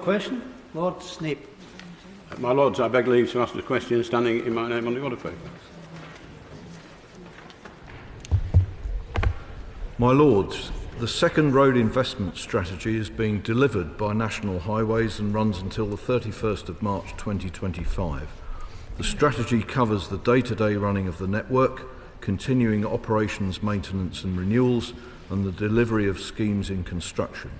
Question, Lord Snape. My Lords, I beg leave to ask the question standing in my name on the order paper. My Lords, the second road investment strategy is being delivered by National Highways and runs until the 31st of March 2025. The strategy covers the day-to-day running of the network, continuing operations, maintenance and renewals, and the delivery of schemes in construction.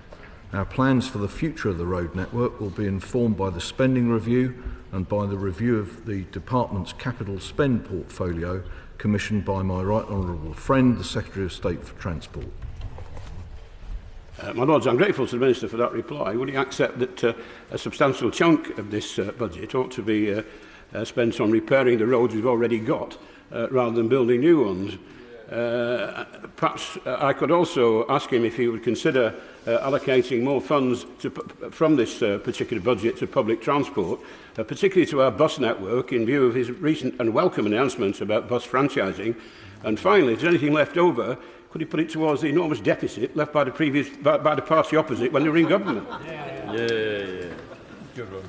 Our plans for the future of the road network will be informed by the spending review and by the review of the Department's capital spend portfolio commissioned by my right honourable friend, the Secretary of State for Transport. My Lords, I'm grateful to the Minister for that reply. Would he accept that a substantial chunk of this budget ought to be spent on repairing the roads we've already got rather than building new ones? Perhaps I could also ask him if he would consider allocating more funds from this particular budget to public transport, particularly to our bus network, in view of his recent and welcome announcement about bus franchising. And finally, if there's anything left over, could he put it towards the enormous deficit left by the party opposite when they were in government? Yeah. Good one.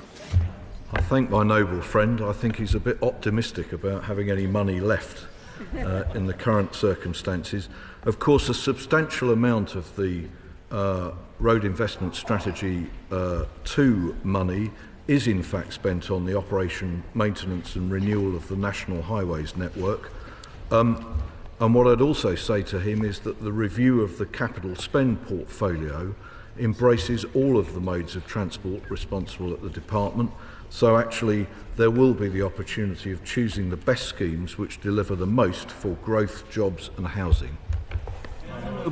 I thank my noble friend. I think he's a bit optimistic about having any money left in the current circumstances. Of course, a substantial amount of the road investment strategy 2 money is in fact spent on the operation, maintenance and renewal of the National Highways network. And what I'd also say to him is that the review of the capital spend portfolio embraces all of the modes of transport responsible at the Department. So actually there will be the opportunity of choosing the best schemes which deliver the most for growth, jobs and housing. Can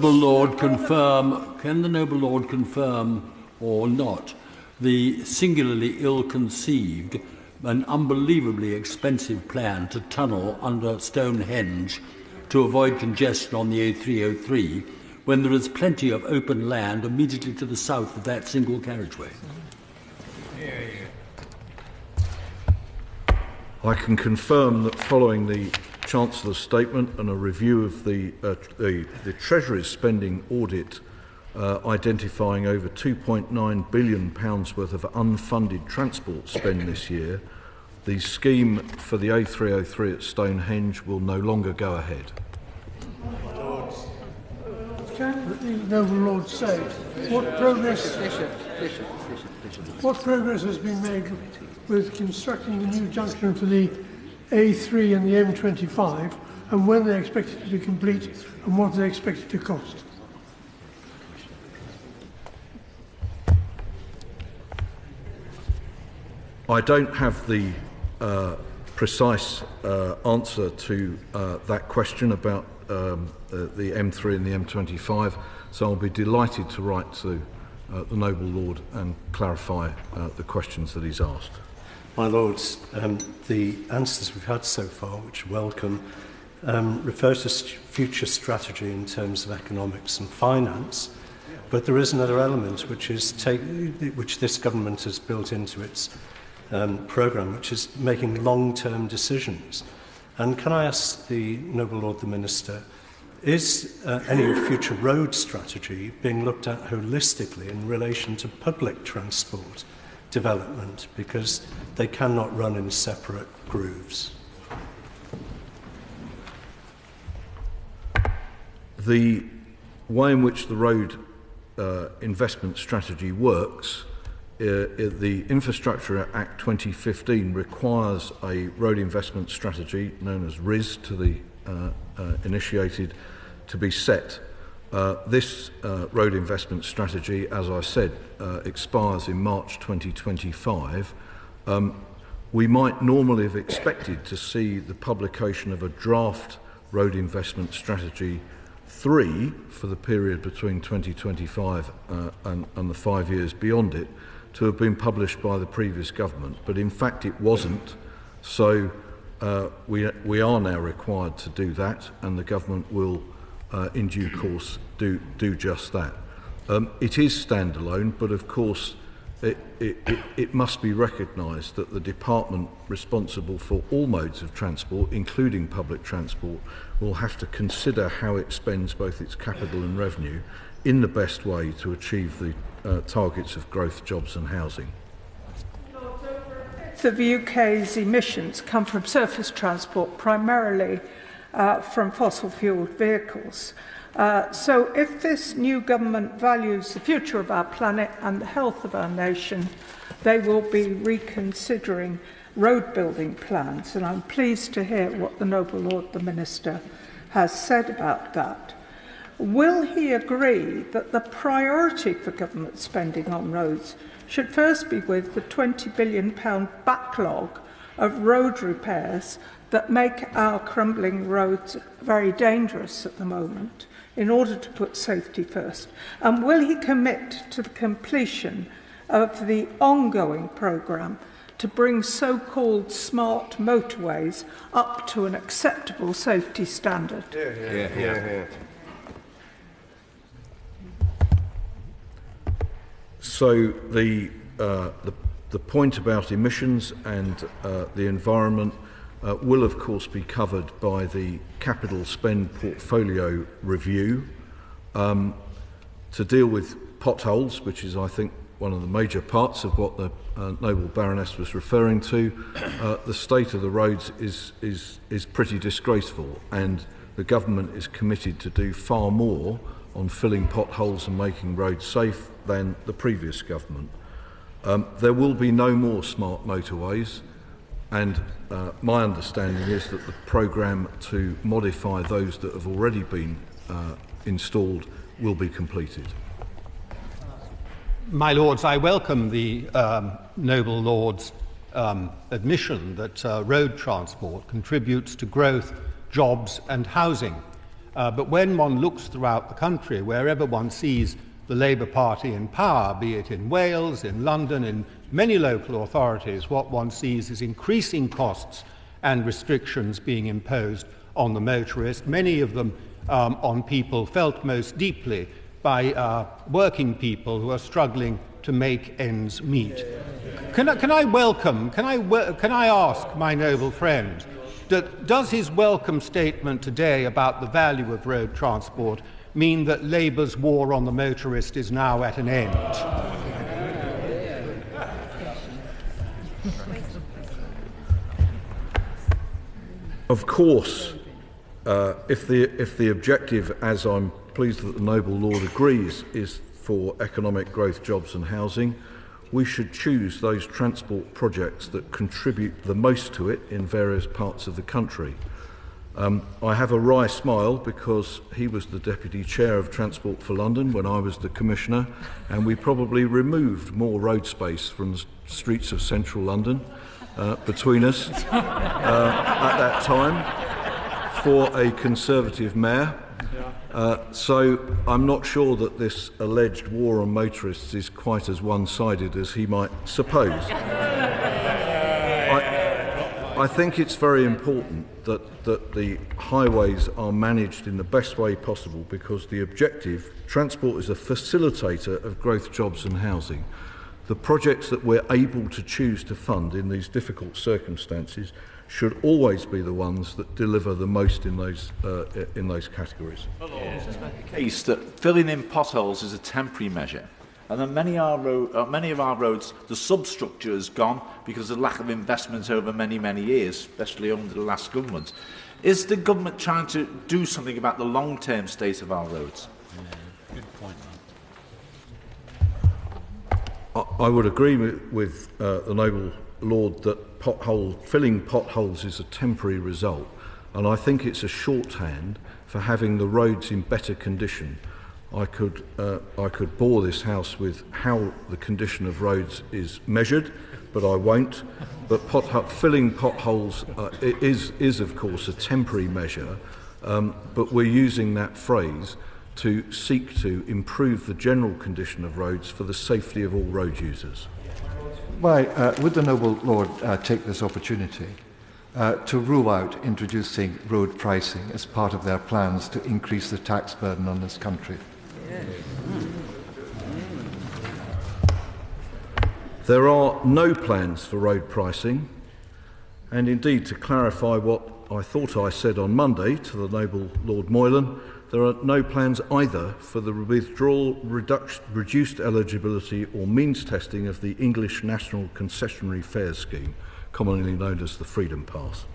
the noble Lord confirm or not the singularly ill-conceived and unbelievably expensive plan to tunnel under Stonehenge to avoid congestion on the A303 when there is plenty of open land immediately to the south of that single carriageway? I can confirm that following the Chancellor's statement and a review of the Treasury's spending audit identifying over £2.9 billion worth of unfunded transport spend this year, the scheme for the A303 at Stonehenge will no longer go ahead. Can the noble Lord say what progress has been made with constructing the new junction for the A3 and the M25, and when they expect it to be complete and what they expect it to cost? I don't have the precise answer to that question about the M3 and the M25, so I'll be delighted to write to the noble Lord and clarify the questions that he's asked. My Lords, the answers we've had so far, which are welcome, refer to future strategy in terms of economics and finance, but there is another element which this government has built into its programme, which is making long-term decisions. And can I ask the noble Lord the Minister, is any future road strategy being looked at holistically in relation to public transport development, because they cannot run in separate grooves? The way in which the road investment strategy works, the Infrastructure Act 2015 requires a road investment strategy known as RIS to the initiated to be set. This road investment strategy, as I said, expires in March 2025. We might normally have expected to see the publication of a draft road investment strategy 3 for the period between 2025 and the 5 years beyond it to have been published by the previous government, but in fact it wasn't. So we are now required to do that, and the government will in due course do just that. It is standalone, but of course it must be recognised that the department responsible for all modes of transport, including public transport, will have to consider how it spends both its capital and revenue in the best way to achieve the targets of growth, jobs and housing. The UK's emissions come from surface transport, primarily from fossil-fuelled vehicles. So if this new government values the future of our planet and the health of our nation, they will be reconsidering road building plans, and I'm pleased to hear what the Noble Lord the Minister has said about that. Will he agree that the priority for government spending on roads should first be with the £20 billion backlog of road repairs that make our crumbling roads very dangerous at the moment, in order to put safety first? And will he commit to the completion of the ongoing programme to bring so-called smart motorways up to an acceptable safety standard? So the point about emissions and the environment will of course be covered by the capital spend portfolio review. To deal with potholes, which is I think one of the major parts of what the Noble Baroness was referring to, the state of the roads is pretty disgraceful, and the government is committed to do far more on filling potholes and making roads safe than the previous government. There will be no more smart motorways, and my understanding is that the programme to modify those that have already been installed will be completed. My Lords, I welcome the Noble Lord's admission that road transport contributes to growth, jobs and housing. But when one looks throughout the country, wherever one sees the Labour Party in power, be it in Wales, in London, in many local authorities, what one sees is increasing costs and restrictions being imposed on the motorist, many of them on people felt most deeply by working people who are struggling to make ends meet. Can I ask my noble friend, does his welcome statement today about the value of road transport mean that Labour's war on the motorist is now at an end? Of course, if the objective, as I'm pleased that the Noble Lord agrees, is for economic growth, jobs and housing, we should choose those transport projects that contribute the most to it in various parts of the country. I have a wry smile because he was the Deputy Chair of Transport for London when I was the Commissioner, and we probably removed more road space from the streets of central London between us at that time for a Conservative mayor. So I'm not sure that this alleged war on motorists is quite as one-sided as he might suppose. I think it's very important that the highways are managed in the best way possible, because the objective, transport is a facilitator of growth, jobs and housing. The projects that we're able to choose to fund in these difficult circumstances should always be the ones that deliver the most in those categories. It's the case that filling in potholes is a temporary measure, and on many of our roads the substructure has gone because of lack of investment over many years, especially under the last government. Is the government trying to do something about the long-term state of our roads? Good point. I would agree with the Noble Lord that filling potholes is a temporary result, and I think it's a shorthand for having the roads in better condition. I could bore this House with how the condition of roads is measured, but I won't. But filling potholes is of course a temporary measure, but we're using that phrase to seek to improve the general condition of roads for the safety of all road users. Why would the Noble Lord take this opportunity to rule out introducing road pricing as part of their plans to increase the tax burden on this country? There are no plans for road pricing, and indeed, to clarify what I thought I said on Monday to the Noble Lord Moylan, there are no plans either for the withdrawal, reduced eligibility or means testing of the English National Concessionary Fares Scheme, commonly known as the Freedom Pass.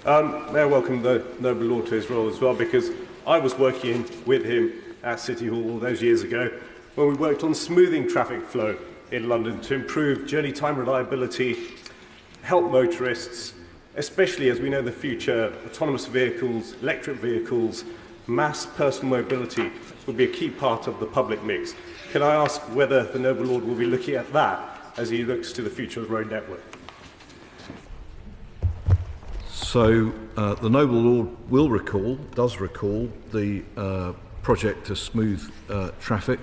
May I welcome the Noble Lord to his role as well, because I was working with him at City Hall all those years ago when we worked on smoothing traffic flow in London to improve journey time reliability, help motorists, especially as we know the future, autonomous vehicles, electric vehicles, mass personal mobility will be a key part of the public mix. Can I ask whether the Noble Lord will be looking at that as he looks to the future of the road network? So the Noble Lord does recall the project to smooth traffic,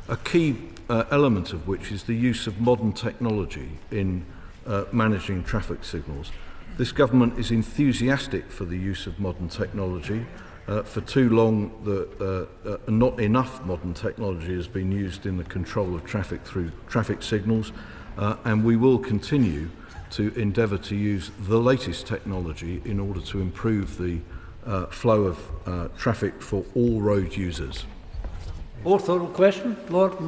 a key element of which is the use of modern technology in managing traffic signals. This government is enthusiastic for the use of modern technology. For too long, not enough modern technology has been used in the control of traffic through traffic signals, and we will continue to endeavour to use the latest technology in order to improve the flow of traffic for all road users. Fourth oral question, Lord